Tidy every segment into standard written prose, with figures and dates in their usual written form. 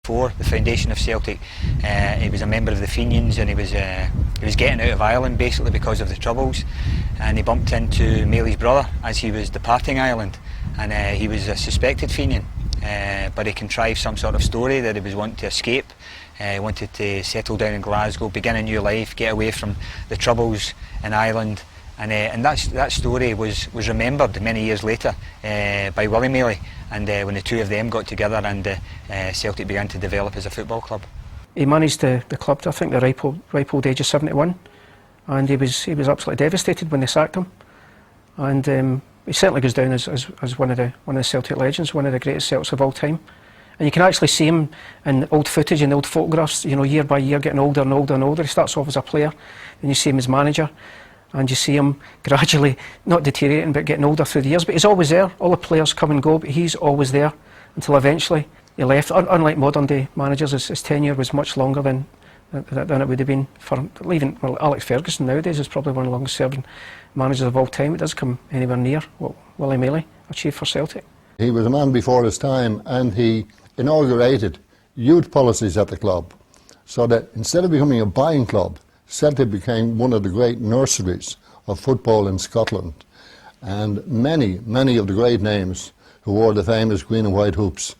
before the foundation of Celtic. He was a member of the Fenians, and he was getting out of Ireland basically because of the troubles, and he bumped into Mailie's brother as he was departing Ireland, and he was a suspected Fenian, but he contrived some sort of story that he was wanting to escape. He wanted to settle down in Glasgow, begin a new life, get away from the troubles in Ireland. And that story was remembered many years later by Willie Mailey, and when the two of them got together and Celtic began to develop as a football club. He managed the club to, I think, the ripe old age of 71, and he was absolutely devastated when they sacked him. And he certainly goes down as one of the Celtic legends, one of the greatest Celtics of all time. And you can actually see him in old footage and old photographs, you know, year by year, getting older and older and older. He starts off as a player, and you see him as manager. And you see him gradually, not deteriorating, but getting older through the years. But he's always there. All the players come and go, but he's always there until eventually he left. Unlike modern day managers, his tenure was much longer than it would have been for even, well, Alex Ferguson nowadays is probably one of the longest serving managers of all time. It doesn't come anywhere near what Willie Mailey achieved for Celtic. He was a man before his time, and he inaugurated youth policies at the club, so that instead of becoming a buying club, Celtic became one of the great nurseries of football in Scotland, and many of the great names who wore the famous green and white hoops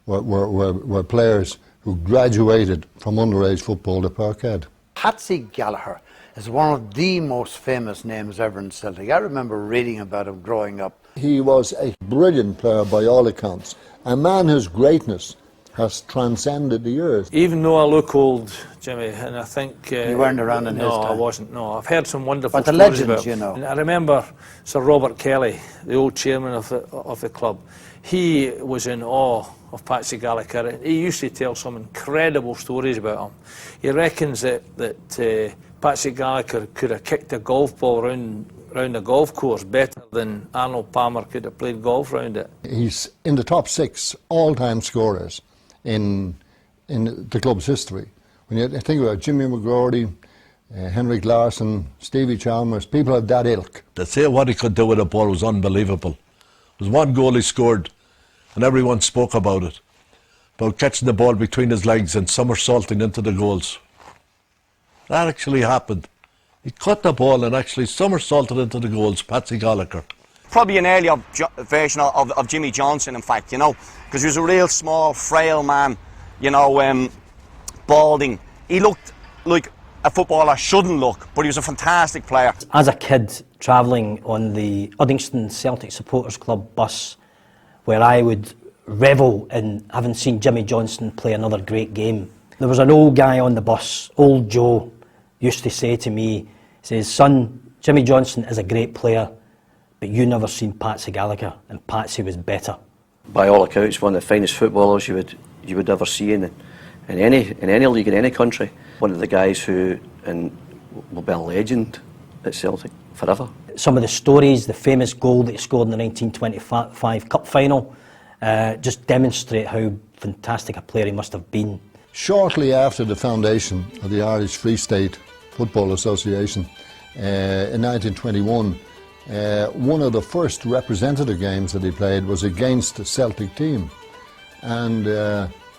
were players who graduated from underage football to Parkhead. Patsy Gallagher is one of the most famous names ever in Celtic. I remember reading about him growing up. He was a brilliant player by all accounts, a man whose greatness has transcended the years. Even though I look old, Jimmy, and I think... you weren't around in his time? No, I wasn't, no. I've heard some wonderful but the stories legends, about you know. And I remember Sir Robert Kelly, the old chairman of the club. He was in awe of Patsy Gallagher. He used to tell some incredible stories about him. He reckons that Patsy Gallagher could have kicked a golf ball round the golf course better than Arnold Palmer could have played golf round it. He's in the top 6 all-time scorers in the club's history. When you think about Jimmy McGrory, Henrik Larsson, Stevie Chalmers, people of that ilk. To say what he could do with a ball was unbelievable. There was one goal he scored, and everyone spoke about it, about catching the ball between his legs and somersaulting into the goals. That actually happened. He cut the ball and actually somersaulted into the goals, Patsy Gallagher. Probably an earlier version of Jimmy Johnson, in fact, you know, because he was a real small, frail man, you know, balding. He looked like a footballer shouldn't look, but he was a fantastic player. As a kid, travelling on the Uddingston Celtic Supporters Club bus, where I would revel in having seen Jimmy Johnson play another great game, there was an old guy on the bus, old Joe, used to say to me, he says, "Son, Jimmy Johnson is a great player, but you never seen Patsy Gallagher, and Patsy was better." By all accounts, one of the finest footballers you would ever see in any league in any country. One of the guys who will be a legend at Celtic forever. Some of the stories, the famous goal that he scored in the 1925 Cup final, just demonstrate how fantastic a player he must have been. Shortly after the foundation of the Irish Free State Football Association in 1921, one of the first representative games that he played was against the Celtic team, and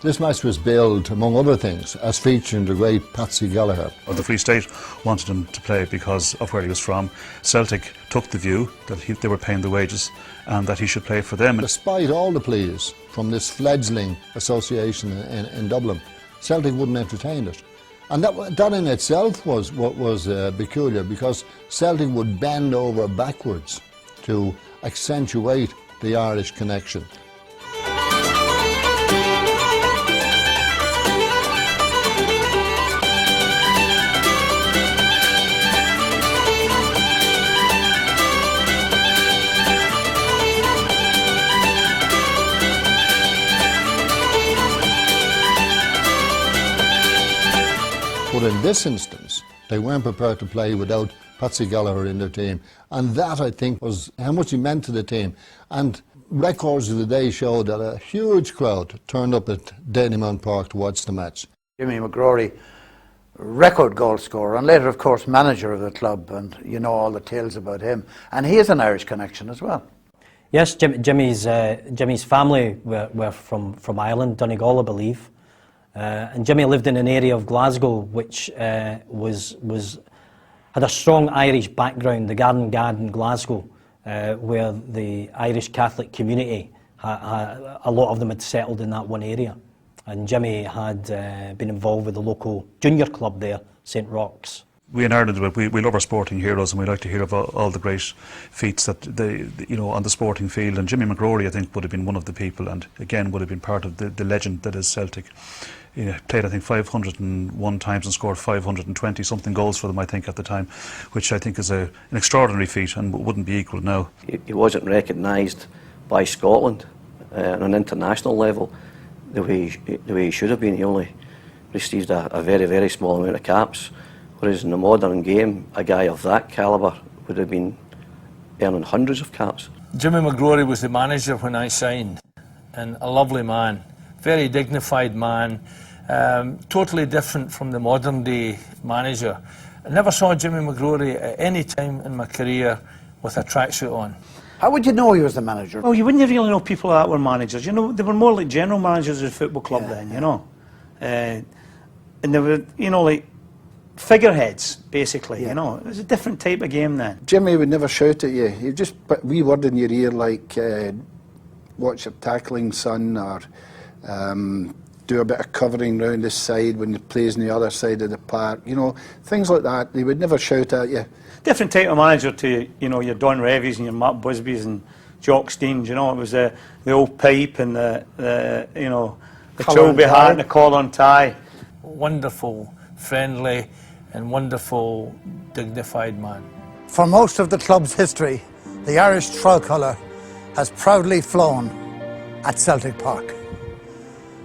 this match was billed, among other things, as featuring the great Patsy Gallagher. The Free State wanted him to play because of where he was from. Celtic took the view that they were paying the wages and that he should play for them. Despite all the pleas from this fledgling association in Dublin, Celtic wouldn't entertain it. And that in itself was peculiar, because Celtic would bend over backwards to accentuate the Irish connection. But in this instance, they weren't prepared to play without Patsy Gallagher in their team. And that, I think, was how much he meant to the team. And records of the day showed that a huge crowd turned up at Dalymount Park to watch the match. Jimmy McGrory, record goal scorer, and later, of course, manager of the club, and you know all the tales about him. And he has an Irish connection as well. Yes, Jimmy's family were from Ireland, Donegal, I believe. And Jimmy lived in an area of Glasgow which had a strong Irish background, the Garden in Glasgow, where the Irish Catholic community, a lot of them had settled in that one area. And Jimmy had been involved with the local junior club there, St Roch's. We in Ireland, we love our sporting heroes, and we like to hear of all the great feats that on the sporting field. And Jimmy McGrory, I think, would have been one of the people, and again would have been part of the legend that is Celtic. He played, I think, 501 times and scored 520 something goals for them, I think, at the time, which I think is an extraordinary feat and wouldn't be equalled now. He wasn't recognised by Scotland on an international level the way he should have been. He only received a very, very small amount of caps. Whereas in the modern game, a guy of that calibre would have been earning hundreds of caps. Jimmy McGrory was the manager when I signed, and a lovely man, very dignified man, totally different from the modern day manager. I never saw Jimmy McGrory at any time in my career with a tracksuit on. How would you know he was the manager? Well, you wouldn't really know people that were managers. You know, they were more like general managers of the football club then, you know. And they were, like, figureheads, basically, you know. It was a different type of game then. Jimmy would never shout at you. He'd just put a wee word in your ear like, watch your tackling, son, or do a bit of covering round the side when he plays on the other side of the park. You know, things like that. He would never shout at you. Different type of manager to, your Don Revies and your Mark Busbys and Jock Steens, It was the old pipe and the Chilby hat and the collar and tie. Wonderful, friendly and wonderful, dignified man. For most of the club's history, the Irish tricolour has proudly flown at Celtic Park.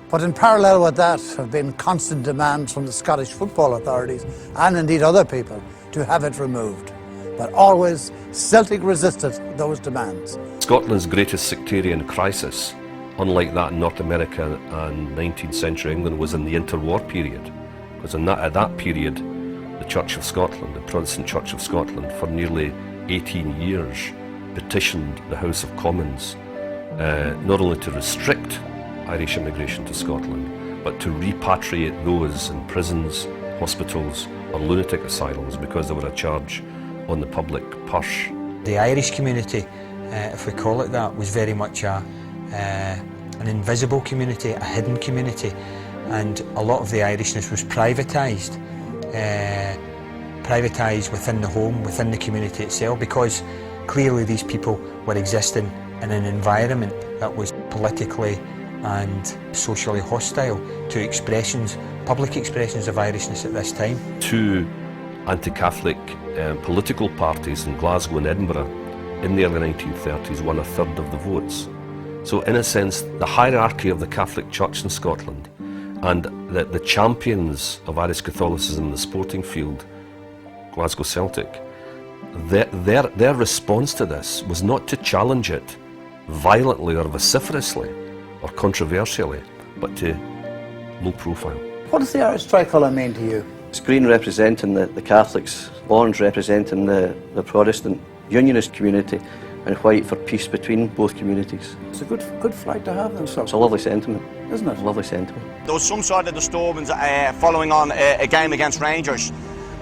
But in parallel with that have been constant demands from the Scottish football authorities and indeed other people to have it removed. But always Celtic resisted those demands. Scotland's greatest sectarian crisis, unlike that in North America and 19th century England, was in the interwar period. Because at that period, the Church of Scotland, the Protestant Church of Scotland, for nearly 18 years petitioned the House of Commons not only to restrict Irish immigration to Scotland, but to repatriate those in prisons, hospitals or lunatic asylums because they were a charge on the public purse. The Irish community, if we call it that, was very much an invisible community, a hidden community, and a lot of the Irishness was privatised. Privatised within the home, within the community itself, because clearly these people were existing in an environment that was politically and socially hostile to expressions, public expressions of Irishness at this time. Two anti-Catholic political parties in Glasgow and Edinburgh in the early 1930s won a third of the votes. So in a sense, the hierarchy of the Catholic Church in Scotland and the champions of Irish Catholicism in the sporting field, Glasgow Celtic, their response to this was not to challenge it violently or vociferously or controversially, but to low profile. What does the Irish tricolour mean to you? It's green representing the Catholics, orange representing the Protestant Unionist community, and white for peace between both communities. It's a good flag to have then, sir. It's a lovely sentiment. Isn't it? It's a lovely sentiment. There was some sort of disturbance following on a game against Rangers,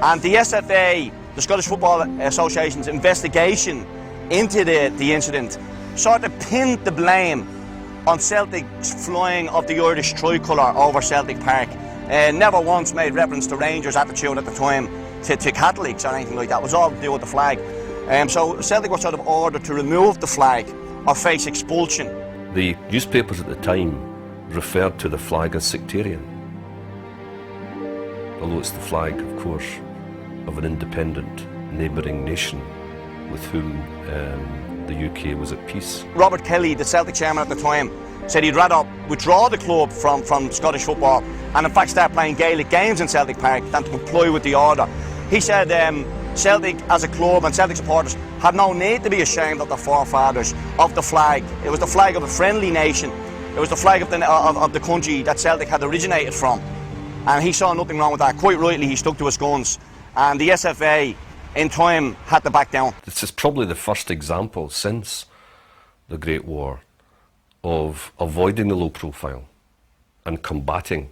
and the SFA, the Scottish Football Association's investigation into the incident sort of pinned the blame on Celtic's flying of the Irish tricolour over Celtic Park. Never once made reference to Rangers' attitude at the time to Catholics or anything like that. It was all to do with the flag. So Celtic were sort of ordered to remove the flag or face expulsion. The newspapers at the time referred to the flag as sectarian, although it's the flag, of course, of an independent neighbouring nation with whom the UK was at peace. Robert Kelly, the Celtic chairman at the time, said he'd rather withdraw the club from Scottish football and in fact start playing Gaelic games in Celtic Park than to comply with the order. He said Celtic as a club and Celtic supporters had no need to be ashamed of their forefathers, of the flag. It was the flag of a friendly nation. It was the flag of the country that Celtic had originated from. And he saw nothing wrong with that. Quite rightly, he stuck to his guns. And the SFA, in time, had to back down. This is probably the first example since the Great War of avoiding the low profile and combating